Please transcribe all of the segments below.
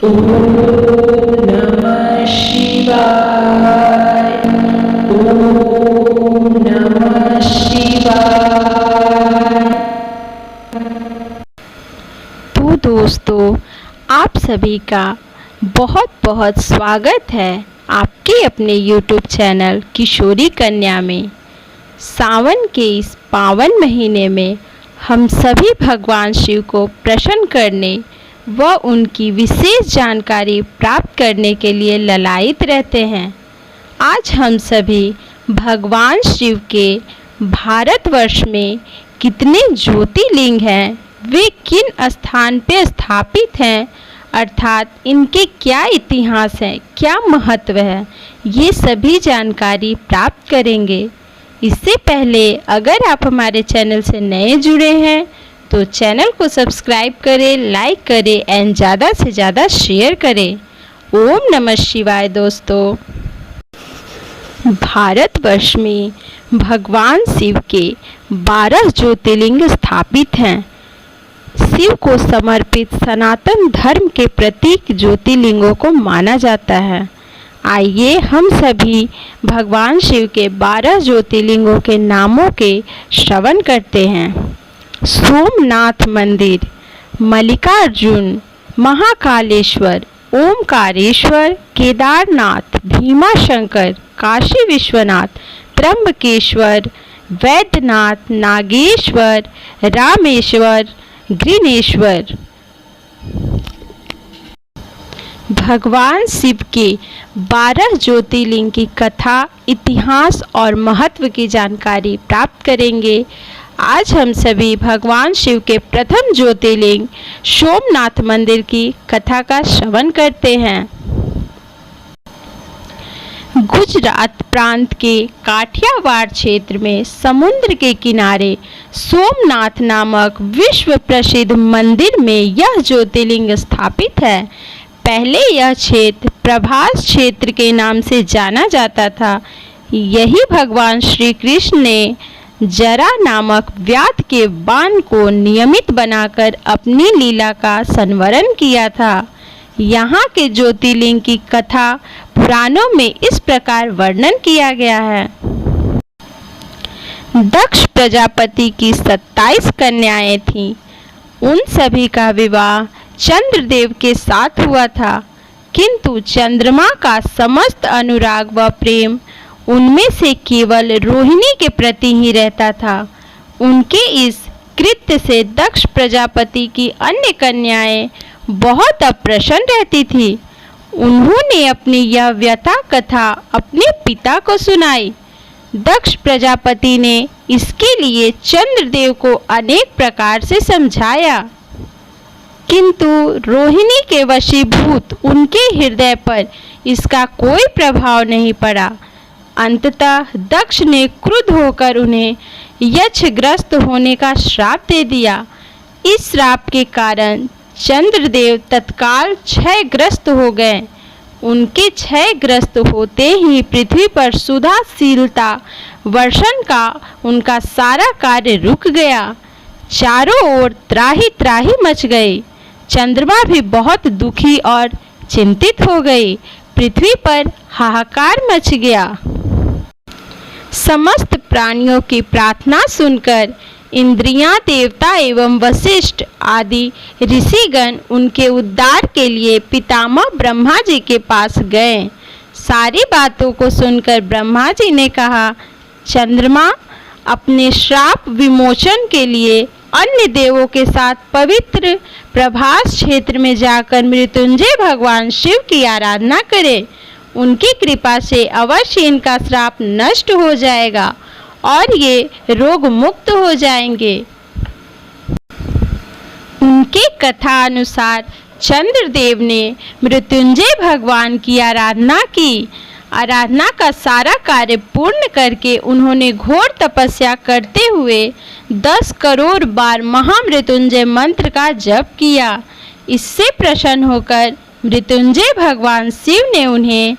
ओम नमः शिवाय। ओम नमः शिवाय। तो दोस्तों, आप सभी का बहुत बहुत स्वागत है आपके अपने YouTube चैनल किशोरी कन्या में। सावन के इस पावन महीने में हम सभी भगवान शिव को प्रसन्न करने व उनकी विशेष जानकारी प्राप्त करने के लिए ललायित रहते हैं। आज हम सभी भगवान शिव के भारतवर्ष में कितने ज्योतिर्लिंग हैं, वे किन स्थान पे स्थापित हैं, अर्थात इनके क्या इतिहास है, क्या महत्व है, ये सभी जानकारी प्राप्त करेंगे। इससे पहले अगर आप हमारे चैनल से नए जुड़े हैं तो चैनल को सब्सक्राइब करें, लाइक करें एंड ज़्यादा से ज़्यादा शेयर करें। ओम नमः शिवाय। दोस्तों, भारतवर्ष में भगवान शिव के 12 ज्योतिर्लिंग स्थापित हैं। शिव को समर्पित सनातन धर्म के प्रतीक ज्योतिर्लिंगों को माना जाता है। आइए हम सभी भगवान शिव के 12 ज्योतिर्लिंगों के नामों के श्रवण करते हैं। सोमनाथ मंदिर, मल्लिकार्जुन, महाकालेश्वर, ओमकारेश्वर, केदारनाथ, भीमाशंकर, काशी विश्वनाथ, त्र्यंबकेश्वर, वैद्यनाथ, नागेश्वर, रामेश्वर, ग्रीनेश्वर। भगवान शिव के 12 ज्योतिर्लिंग की कथा, इतिहास और महत्व की जानकारी प्राप्त करेंगे। आज हम सभी भगवान शिव के प्रथम ज्योतिर्लिंग सोमनाथ मंदिर की कथा का श्रवण करते हैं। गुजरात प्रांत के काठियावाड़ क्षेत्र में समुद्र के किनारे सोमनाथ नामक विश्व प्रसिद्ध मंदिर में यह ज्योतिर्लिंग स्थापित है। पहले यह क्षेत्र प्रभास क्षेत्र के नाम से जाना जाता था। यही भगवान श्री कृष्ण ने जरा नामक व्याध के बाण को नियमित बनाकर अपनी लीला का संवरण किया था। यहाँ के ज्योतिर्लिंग की कथा पुराणों में इस प्रकार वर्णन किया गया है। दक्ष प्रजापति की 27 कन्याएं थीं। उन सभी का विवाह चंद्रदेव के साथ हुआ था, किंतु चंद्रमा का समस्त अनुराग व प्रेम उनमें से केवल रोहिणी के प्रति ही रहता था। उनके इस कृत्य से दक्ष प्रजापति की अन्य कन्याएं बहुत अप्रसन्न रहती थी। उन्होंने अपनी यह व्यथा कथा अपने पिता को सुनाई। दक्ष प्रजापति ने इसके लिए चंद्रदेव को अनेक प्रकार से समझाया, किंतु रोहिणी के वशीभूत उनके हृदय पर इसका कोई प्रभाव नहीं पड़ा। अंततः दक्ष ने क्रुद्ध होकर उन्हें यक्षग्रस्त होने का श्राप दे दिया। इस श्राप के कारण चंद्रदेव तत्काल क्षयग्रस्त हो गए। उनके क्षयग्रस्त होते ही पृथ्वी पर सुधाशीलता वर्षण का उनका सारा कार्य रुक गया। चारों ओर त्राहि त्राहि मच गई। चंद्रमा भी बहुत दुखी और चिंतित हो गई। पृथ्वी पर हाहाकार मच गया। समस्त प्राणियों की प्रार्थना सुनकर इंद्रियां, देवता एवं वशिष्ठ आदि ऋषिगण उनके उद्धार के लिए पितामह ब्रह्मा जी के पास गए। सारी बातों को सुनकर ब्रह्मा जी ने कहा, चंद्रमा अपने श्राप विमोचन के लिए अन्य देवों के साथ पवित्र प्रभास क्षेत्र में जाकर मृत्युंजय भगवान शिव की आराधना करें। उनकी कृपा से अवश्य इनका श्राप नष्ट हो जाएगा और ये रोग मुक्त हो जाएंगे। उनके कथा अनुसार चंद्रदेव ने मृत्युंजय भगवान की आराधना की। आराधना का सारा कार्य पूर्ण करके उन्होंने घोर तपस्या करते हुए 10 करोड़ बार महामृत्युंजय मंत्र का जप किया। इससे प्रसन्न होकर मृत्युंजय भगवान शिव ने उन्हें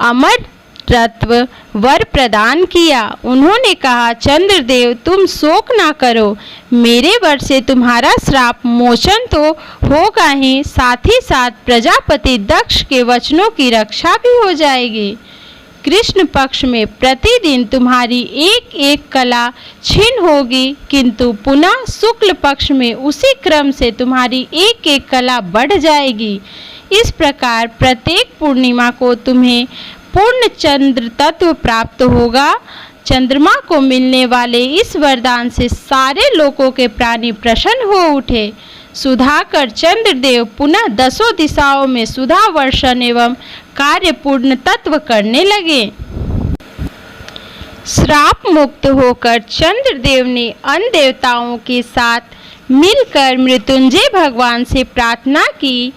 अमर तत्व वर प्रदान किया। उन्होंने कहा, चंद्रदेव तुम शोक ना करो, मेरे वर से तुम्हारा श्राप मोचन तो होगा ही, साथ ही साथ प्रजापति दक्ष के वचनों की रक्षा भी हो जाएगी। कृष्ण पक्ष में प्रतिदिन तुम्हारी एक एक कला छीन होगी, किंतु पुनः शुक्ल पक्ष में उसी क्रम से तुम्हारी एक एक कला बढ़ जाएगी। इस प्रकार प्रत्येक पूर्णिमा को तुम्हें पूर्ण चंद्र तत्व प्राप्त होगा। चंद्रमा को मिलने वाले इस वरदान से सारे लोगों के प्राणी प्रसन्न हो उठे। सुधाकर चंद्रदेव पुनः 10 दिशाओं में सुधा वर्षण एवं कार्य पूर्ण तत्व करने लगे। श्राप मुक्त होकर चंद्रदेव ने अन्य देवताओं के साथ मिलकर मृत्युंजय भगवान से प्रार्थना की,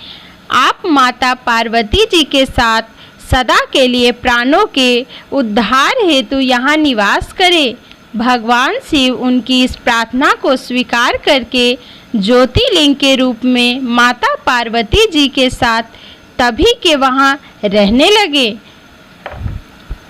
आप माता पार्वती जी के साथ सदा के लिए प्राणों के उद्धार हेतु यहाँ निवास करें। भगवान शिव उनकी इस प्रार्थना को स्वीकार करके ज्योतिर्लिंग के रूप में माता पार्वती जी के साथ तभी के वहाँ रहने लगे।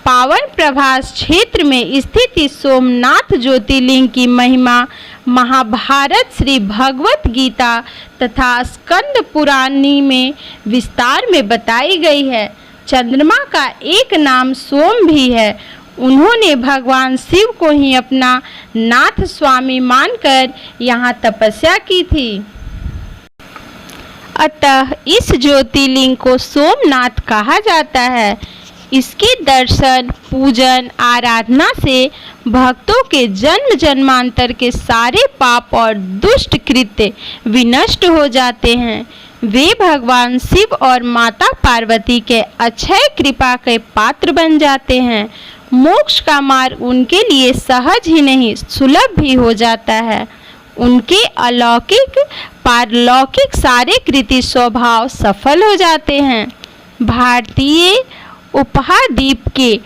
पावन प्रभास क्षेत्र में स्थित इस सोमनाथ ज्योतिर्लिंग की महिमा महाभारत, श्री भगवत गीता तथा स्कंद पुराणी में विस्तार में बताई गई है। चंद्रमा का एक नाम सोम भी है। उन्होंने भगवान शिव को ही अपना नाथ स्वामी मानकर यहाँ तपस्या की थी। अतः इस ज्योतिर्लिंग को सोमनाथ कहा जाता है। इसके दर्शन, पूजन, आराधना से भक्तों के जन्म जन्मांतर के सारे पाप और दुष्ट कृत्य विनष्ट हो जाते हैं। वे भगवान शिव और माता पार्वती के अक्षय कृपा के पात्र बन जाते हैं। मोक्ष का मार्ग उनके लिए सहज ही नहीं सुलभ भी हो जाता है। उनके अलौकिक पारलौकिक सारे कृति स्वभाव सफल हो जाते हैं। भारतीय उपहाद्वीप के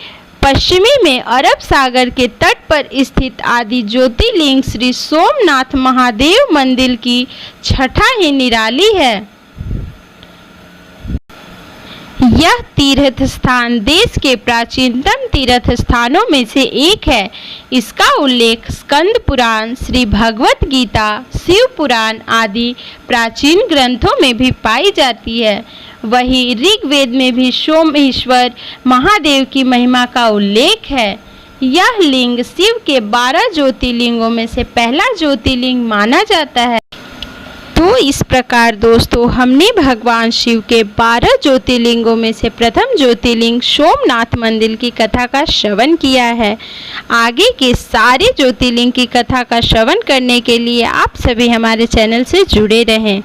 पश्चिमी में अरब सागर के तट पर स्थित आदि ज्योतिर्लिंग श्री सोमनाथ महादेव मंदिर की छठा ही निराली है। यह तीर्थ स्थान देश के प्राचीनतम तीर्थ स्थानों में से एक है। इसका उल्लेख स्कंद पुराण, श्री भगवत गीता, शिव पुराण आदि प्राचीन ग्रंथों में भी पाई जाती है। वहीं ऋग्वेद में भी सोमेश्वर महादेव की महिमा का उल्लेख है। यह लिंग शिव के 12 ज्योतिर्लिंगों में से पहला ज्योतिर्लिंग माना जाता है। तो इस प्रकार दोस्तों हमने भगवान शिव के 12 ज्योतिर्लिंगों में से प्रथम ज्योतिर्लिंग सोमनाथ मंदिर की कथा का श्रवण किया है। आगे के सारे ज्योतिर्लिंग की कथा का श्रवण करने के लिए आप सभी हमारे चैनल से जुड़े रहें।